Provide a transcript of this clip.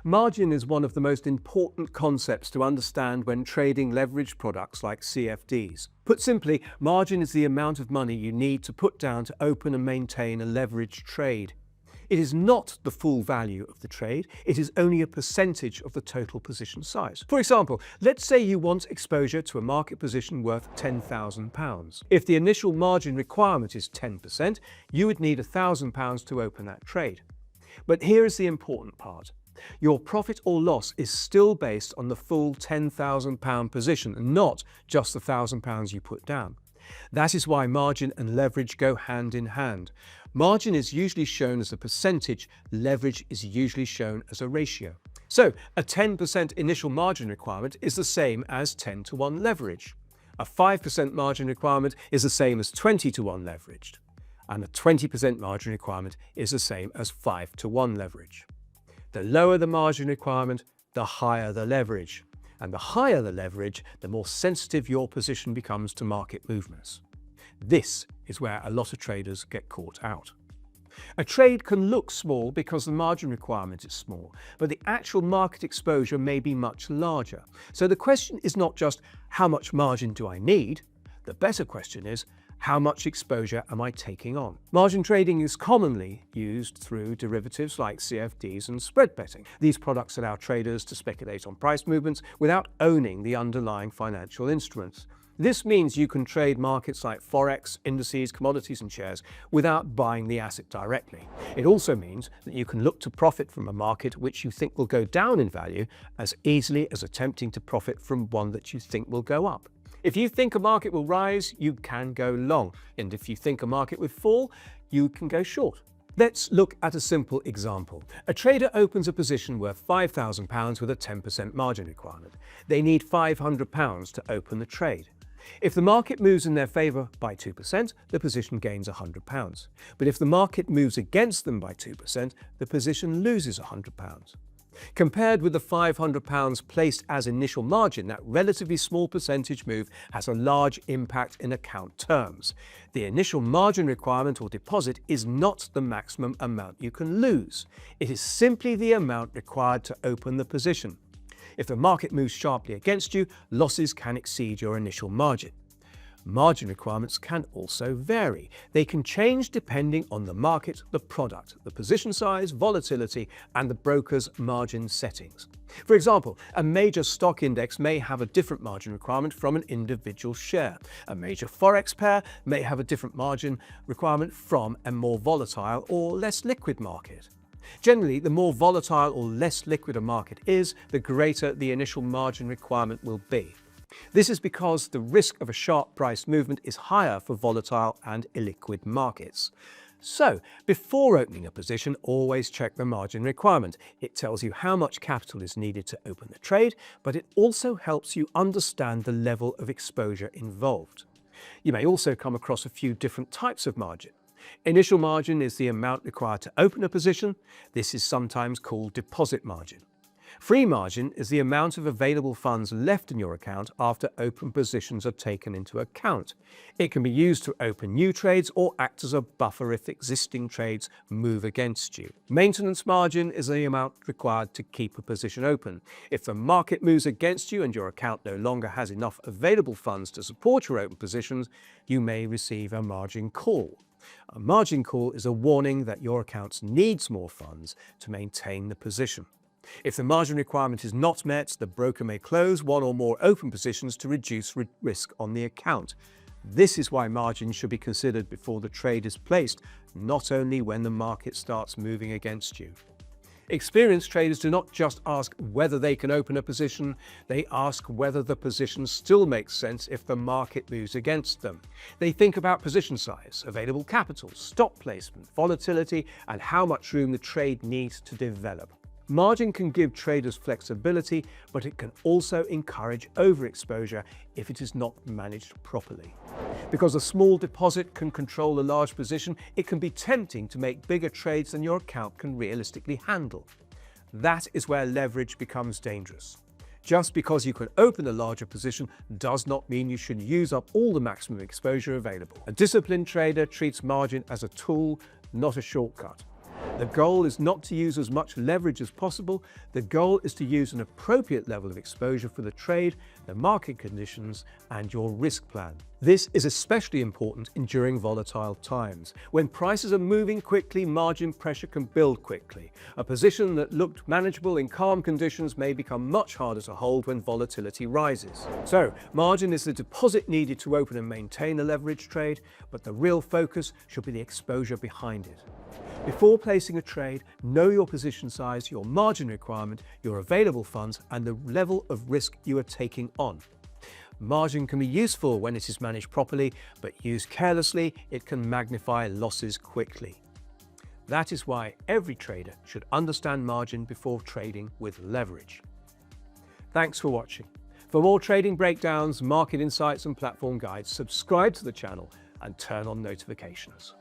Margin is one of the most important concepts to understand when trading leveraged products like CFDs. Put simply, margin is the amount of money you need to put down to open and maintain a leveraged trade. It is not the full value of the trade, it is only a percentage of the total position size. For example, let's say you want exposure to a market position worth £10,000. If the initial margin requirement is 10%, you would need £1,000 to open that trade. But here is the important part. Your profit or loss is still based on the full £10,000 position, not just the £1,000 you put down. That is why margin and leverage go hand in hand. Margin is usually shown as a percentage, leverage is usually shown as a ratio. So, a 10% initial margin requirement is the same as 10-to-1 leverage. A 5% margin requirement is the same as 20-to-1 leveraged. And a 20% margin requirement is the same as 5-to-1 leverage. The lower the margin requirement, the higher the leverage. And the higher the leverage, the more sensitive your position becomes to market movements. This is where a lot of traders get caught out. A trade can look small because the margin requirement is small, but the actual market exposure may be much larger. So the question is not just how much margin do I need? The better question is, how much exposure am I taking on? Margin trading is commonly used through derivatives like CFDs and spread betting. These products allow traders to speculate on price movements without owning the underlying financial instruments. This means you can trade markets like forex, indices, commodities and shares without buying the asset directly. It also means that you can look to profit from a market which you think will go down in value as easily as attempting to profit from one that you think will go up. If you think a market will rise, you can go long, and if you think a market will fall, you can go short. Let's look at a simple example. A trader opens a position worth £5,000 with a 10% margin requirement. They need £500 to open the trade. If the market moves in their favour by 2%, the position gains £100. But if the market moves against them by 2%, the position loses £100. Compared with the £500 placed as initial margin, that relatively small percentage move has a large impact in account terms. The initial margin requirement or deposit is not the maximum amount you can lose. It is simply the amount required to open the position. If the market moves sharply against you, losses can exceed your initial margin. Margin requirements can also vary. They can change depending on the market, the product, the position size, volatility, and the broker's margin settings. For example, a major stock index may have a different margin requirement from an individual share. A major forex pair may have a different margin requirement from a more volatile or less liquid market. Generally, the more volatile or less liquid a market is, the greater the initial margin requirement will be. This is because the risk of a sharp price movement is higher for volatile and illiquid markets. So, before opening a position, always check the margin requirement. It tells you how much capital is needed to open the trade, but it also helps you understand the level of exposure involved. You may also come across a few different types of margin. Initial margin is the amount required to open a position. This is sometimes called deposit margin. Free margin is the amount of available funds left in your account after open positions are taken into account. It can be used to open new trades or act as a buffer if existing trades move against you. Maintenance margin is the amount required to keep a position open. If the market moves against you and your account no longer has enough available funds to support your open positions, you may receive a margin call. A margin call is a warning that your account needs more funds to maintain the position. If the margin requirement is not met, the broker may close one or more open positions to reduce risk on the account. This is why margin should be considered before the trade is placed, not only when the market starts moving against you. Experienced traders do not just ask whether they can open a position, they ask whether the position still makes sense if the market moves against them. They think about position size, available capital, stop placement, volatility, and how much room the trade needs to develop. Margin can give traders flexibility, but it can also encourage overexposure if it is not managed properly. Because a small deposit can control a large position, it can be tempting to make bigger trades than your account can realistically handle. That is where leverage becomes dangerous. Just because you can open a larger position does not mean you should use up all the maximum exposure available. A disciplined trader treats margin as a tool, not a shortcut. The goal is not to use as much leverage as possible. The goal is to use an appropriate level of exposure for the trade, the market conditions, and your risk plan. This is especially important during volatile times. When prices are moving quickly, margin pressure can build quickly. A position that looked manageable in calm conditions may become much harder to hold when volatility rises. So, margin is the deposit needed to open and maintain a leverage trade, but the real focus should be the exposure behind it. Before placing a trade, know your position size, your margin requirement, your available funds, and the level of risk you are taking on. Margin can be useful when it is managed properly, but used carelessly, it can magnify losses quickly. That is why every trader should understand margin before trading with leverage. Thanks for watching. For more trading breakdowns, market insights, and platform guides, subscribe to the channel and turn on notifications.